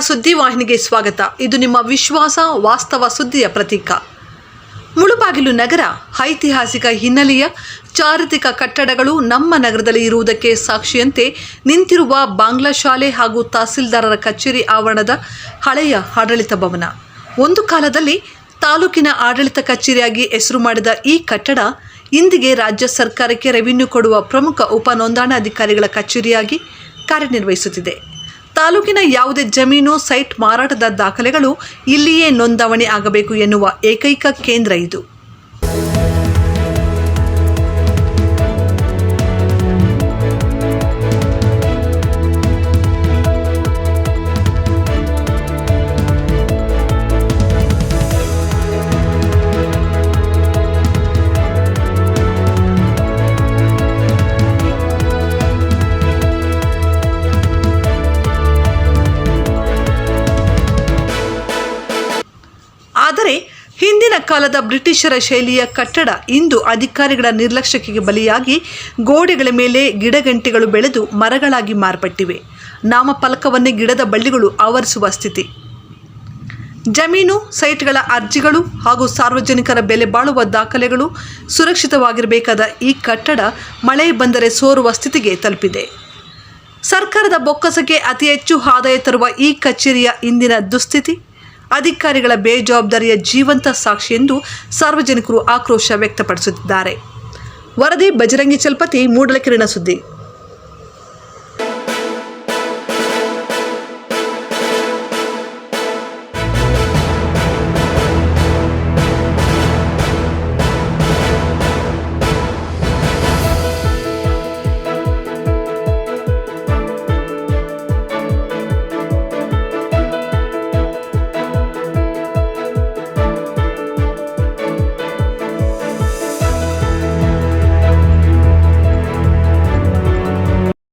ಸುದ್ದಿವಾಹಿನಿಗೆ ಸ್ವಾಗತ. ಇದು ನಿಮ್ಮ ವಿಶ್ವಾಸ ವಾಸ್ತವ ಸುದ್ದಿಯ ಪ್ರತೀಕ. ಮುಳುಬಾಗಿಲು ನಗರ ಐತಿಹಾಸಿಕ ಹಿನ್ನೆಲೆಯ ಚಾರಿತ್ರಿಕ ಕಟ್ಟಡಗಳು ನಮ್ಮ ನಗರದಲ್ಲಿ ಇರುವುದಕ್ಕೆ ಸಾಕ್ಷಿಯಂತೆ ನಿಂತಿರುವ ಬಾಂಗ್ಲಾ ಶಾಲೆ ಹಾಗೂ ತಹಸೀಲ್ದಾರರ ಕಚೇರಿ ಆವರಣದ ಹಳೆಯ ಆಡಳಿತ ಭವನ. ಒಂದು ಕಾಲದಲ್ಲಿ ತಾಲೂಕಿನ ಆಡಳಿತ ಕಚೇರಿಯಾಗಿ ಹೆಸರು ಮಾಡಿದ ಈ ಕಟ್ಟಡ ಇಂದಿಗೆ ರಾಜ್ಯ ಸರ್ಕಾರಕ್ಕೆ ರೆವಿನ್ಯೂ ಕೊಡುವ ಪ್ರಮುಖ ಉಪ ನೋಂದಣಾಧಿಕಾರಿಗಳ ಕಚೇರಿಯಾಗಿ ಕಾರ್ಯನಿರ್ವಹಿಸುತ್ತಿದೆ. ತಾಲೂಕಿನ ಯಾವುದೇ ಜಮೀನು ಸೈಟ್ ಮಾರಾಟದ ದಾಖಲೆಗಳು ಇಲ್ಲಿಯೇ ನೋಂದಣಿ ಆಗಬೇಕು ಎನ್ನುವ ಏಕೈಕ ಕೇಂದ್ರ ಇದು. ಆದರೆ ಹಿಂದಿನ ಕಾಲದ ಬ್ರಿಟಿಷರ ಶೈಲಿಯ ಕಟ್ಟಡ ಇಂದು ಅಧಿಕಾರಿಗಳ ನಿರ್ಲಕ್ಷ್ಯಕ್ಕೆ ಬಲಿಯಾಗಿ ಗೋಡೆಗಳ ಮೇಲೆ ಗಿಡಗಂಟಿಗಳು ಬೆಳೆದು ಮರಗಳಾಗಿ ಮಾರ್ಪಟ್ಟಿವೆ. ನಾಮಫಲಕವನ್ನೇ ಗಿಡದ ಬಳ್ಳಿಗಳು ಆವರಿಸುವ ಸ್ಥಿತಿ. ಜಮೀನು ಸೈಟ್ಗಳ ಅರ್ಜಿಗಳು ಹಾಗೂ ಸಾರ್ವಜನಿಕರ ಬೆಲೆ ಬಾಳುವ ದಾಖಲೆಗಳು ಸುರಕ್ಷಿತವಾಗಿರಬೇಕಾದ ಈ ಕಟ್ಟಡ ಮಳೆ ಬಂದರೆ ಸೋರುವ ಸ್ಥಿತಿಗೆ ತಲುಪಿದೆ. ಸರ್ಕಾರದ ಬೊಕ್ಕಸಕ್ಕೆ ಅತಿ ಹೆಚ್ಚು ಆದಾಯ ತರುವ ಈ ಕಚೇರಿಯ ಇಂದಿನ ದುಸ್ಥಿತಿ ಅಧಿಕಾರಿಗಳ ಬೇಜವಾಬ್ದಾರಿಯ ಜೀವಂತ ಸಾಕ್ಷಿ ಎಂದು ಸಾರ್ವಜನಿಕರು ಆಕ್ರೋಶ ವ್ಯಕ್ತಪಡಿಸುತ್ತಿದ್ದಾರೆ. ವರದಿ ಬಜರಂಗಿ ಚಲಪತಿ, ಮೂಡಲಕೆರೆನ ಸುದ್ದಿ.